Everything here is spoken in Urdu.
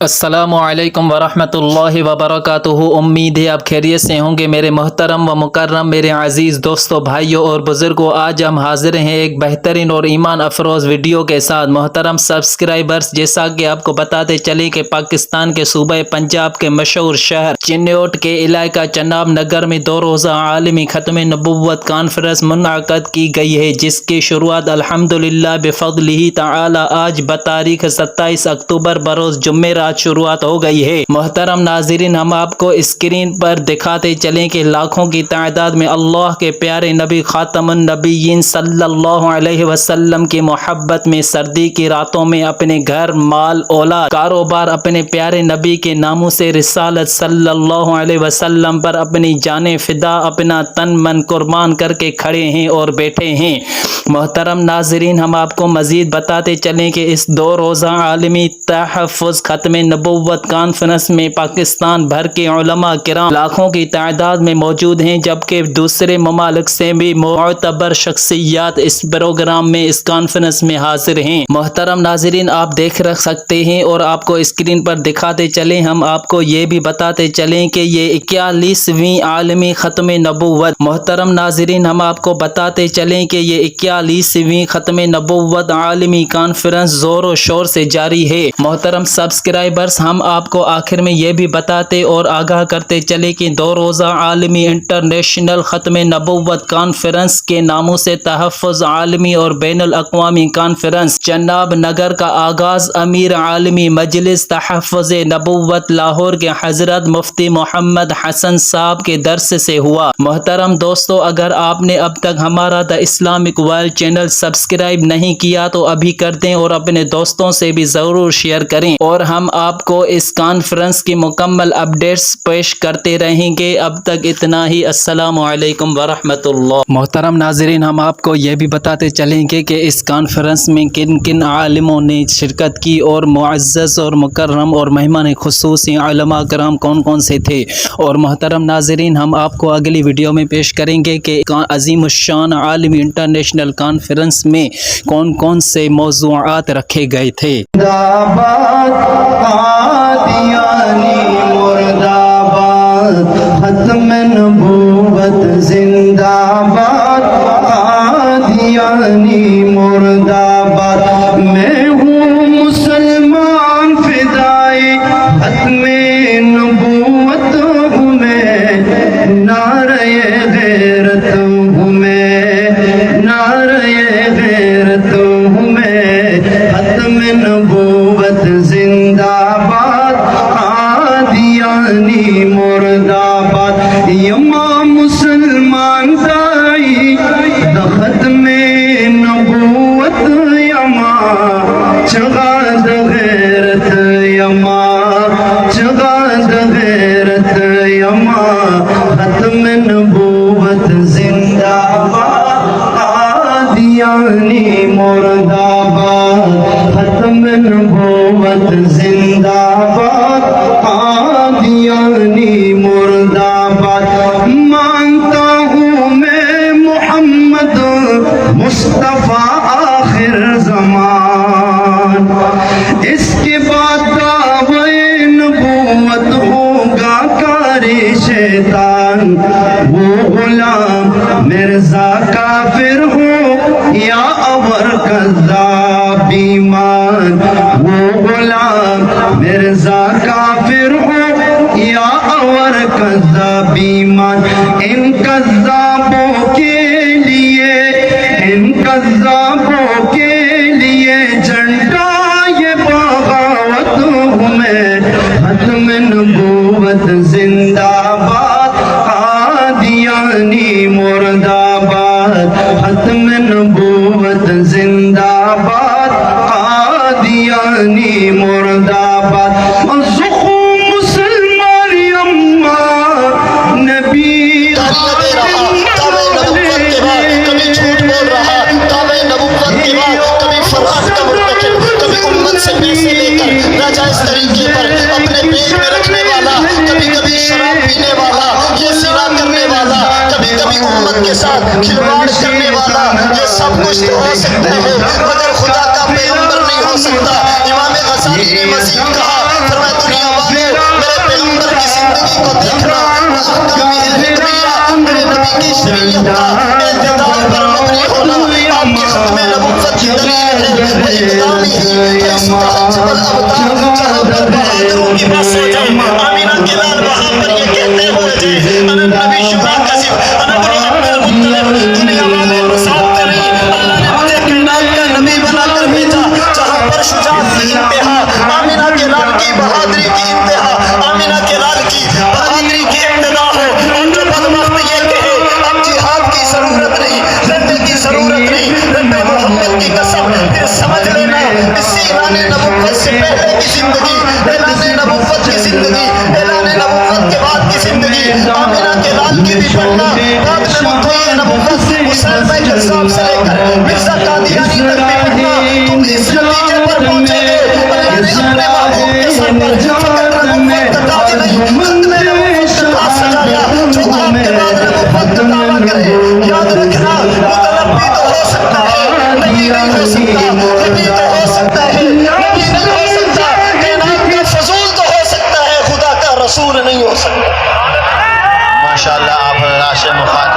السلام علیکم ورحمۃ اللہ وبرکاتہ۔ امید ہے آپ خیریت سے ہوں گے میرے محترم و مکرم میرے عزیز دوستوں، بھائیوں اور بزرگوں۔ آج ہم حاضر ہیں ایک بہترین اور ایمان افروز ویڈیو کے ساتھ۔ محترم سبسکرائبرز، جیسا کہ آپ کو بتاتے چلے کہ پاکستان کے صوبہ پنجاب کے مشہور شہر چنوٹ کے علاقہ چناب نگر میں 2 روزہ عالمی ختم نبوت کانفرنس منعقد کی گئی ہے، جس کی شروعات الحمدللہ بفضلہ تعالی آج بتاریخ 27 اکتوبر بروز جمعرات شروعات ہو گئی ہے۔ محترم ناظرین، ہم آپ کو اسکرین پر دکھاتے چلیں کہ لاکھوں کی تعداد میں اللہ کے پیارے نبی خاتم النبیین صلی اللہ علیہ وسلم کی محبت میں سردی کی راتوں میں اپنے گھر، مال، اولاد، کاروبار اپنے پیارے نبی کے ناموں سے رسالت صلی اللہ علیہ وسلم پر اپنی جانیں فدا، اپنا تن من قربان کر کے کھڑے ہیں اور بیٹھے ہیں۔ محترم ناظرین، ہم آپ کو مزید بتاتے چلیں کہ اس 2 روزہ عالمی تحفظ ختم نبوت کانفرنس میں پاکستان بھر کے علماء کرام لاکھوں کی تعداد میں موجود ہیں، جبکہ دوسرے ممالک سے بھی معتبر شخصیات اس پروگرام میں اس کانفرنس میں حاضر ہیں۔ محترم ناظرین، آپ دیکھ رکھ سکتے ہیں اور آپ کو اسکرین پر دکھاتے چلیں، ہم آپ کو یہ بھی بتاتے چلیں کہ یہ 41ویں عالمی ختم نبوت۔ محترم ناظرین، ہم آپ کو بتاتے چلیں کہ یہ 41ویں ختم نبوت عالمی کانفرنس زور و شور سے جاری ہے۔ محترم سبسکرائبرز، ہم آپ کو آخر میں یہ بھی بتاتے اور آگاہ کرتے چلے کہ 2 روزہ عالمی انٹرنیشنل ختم نبوت کانفرنس کے ناموں سے تحفظ عالمی اور بین الاقوامی کانفرنس چناب نگر کا آغاز امیر عالمی مجلس تحفظ نبوت لاہور کے حضرت مفتی محمد حسن صاحب کے درس سے ہوا۔ محترم دوستو، اگر آپ نے اب تک ہمارا the Islamic world channel subscribe نہیں کیا تو ابھی کر دیں اور اپنے دوستوں سے بھی ضرور شیئر کریں، اور ہم آپ کو اس کانفرنس کی مکمل اپڈیٹس پیش کرتے رہیں گے۔ اب تک اتنا ہی۔ السلام علیکم ورحمۃ اللہ۔ محترم ناظرین، ہم آپ کو یہ بھی بتاتے چلیں گے کہ اس کانفرنس میں کن کن عالموں نے شرکت کی اور معزز اور مکرم اور مہمان خصوصی علماء کرام کون کون سے تھے، اور محترم ناظرین، ہم آپ کو اگلی ویڈیو میں پیش کریں گے کہ عظیم الشان عالمی انٹرنیشنل کانفرنس میں کون کون سے موضوعات رکھے گئے تھے۔ قادیانی مردہ باد، ختم نبوت زندہ باد، قادیانی مردہ باد، میں ہوں مسلمان فدائی، ختم نبوت ہوں میں، نعرہ غیرت ہوں میں، نعرہ غیرت ہوں میں، ختم نبوت زندہ باد، قادیانی مردہ باد، یما مسلمان دائی دا ختم نبوت یما، چغا دا غیرت یما، چغا دا غیرت یما، ختم نبوت زندہ باد، قادیانی مردہ باد، ختم نبوت زندہ باد، قادیانی مردہ باد، مانتا ہوں میں محمد مصطفیٰ آخر زمان، اس کے بعد دعوی نبوت ہوگا کاری شیطان، وہ غلام مرزا کافر ہو یا اور کذاب ایمان، وہ غلام مرزا کافر ہو یا اور کذاب ایمان، ان کذابوں کے لیے، ان کذابوں کے لیے جھنڈا یہ بغاوت ہوں میں، ختم نبوت زندہ باد، قادیانی مردہ باد، ختم نبوت زندہ باد، قادیانی مردہ باد، زخم مسلمان یما نبی کبھی جھوٹ بول رہا، دعوے نبوت کی بات، کبھی فرقت کا مرتکب، کبھی امت سے پیسے لے کر ناجائز طریقے پر اپنے پیٹ میں رکھنے والا، کبھی کبھی شراب پینے والا، یہ زنا کرنے والا، کبھی کبھی امت کے ساتھ کھلواڑ کرنے والا، یہ سب کچھ تو ہو سکتا ہے مگر خدا کا پیغمبر نہیں ہو سکتا۔ امام غزالی نے مزید کہا احکام الحکمیہ میرے نبی کی شریعت کا اعتدال پر مبنی ہونا آپ کی ختم نبوت کی دلیل ہے. وہ اقدام ہی اس تحجب الابطال جہاں پر بہادروں کی بس ہو جائے. آمینہ کے لال وہاں پر یہ کہتے ہوئے جائے انا نبی شبہ کذب انا بنی عبد المطلب. دنیا والے مساوتے نہیں، اللہ نے مجھے کائنات کا نبی بنا کر بھیجا جہاں پر شجاعت کی انتہا، آمینہ کے لال کی بہادری کی انتہا، آمینہ کے لال کی بہادری کی ابتدا ہو. اور جو بدبخت یہ کہے اب جہاد کی ضرورت نہیں، رنڈے کی ضرورت نہیں، رنڈے محمد کی قسم، پھر سمجھ لینا اسی اعلان نبوت سے پہلے کی زندگی، اعلان نبوت کی زندگی، اعلان نبوت کے بعد کی زندگی، آمینہ کے لال کی بھی پڑھنا. بعد میں مدعی نبوت حسین بھائی صاحب سے لے کر مرزا قادیانی تک بھی پڑھنا. تم اس نتیجے پر پہنچے گے اللہ نے اپنے محبوب کے سر پر فقط نبوت کا تاج نہیں، ختم نبوت کا تاج سجایا جو آپ کے بعد نبوت کا دعویٰ کرے. یاد رکھنا متنبی تو ہو سکتا ہے، نبی نہیں ہو سکتا. نبی تو ہو سکتا ہے، نبی نہیں ہو سکتا. کائنات کا فضول تو ہو سکتا ہے، خدا کا رسول نہیں ہو سکتا. ماشاءاللہ آپ راشد مخالف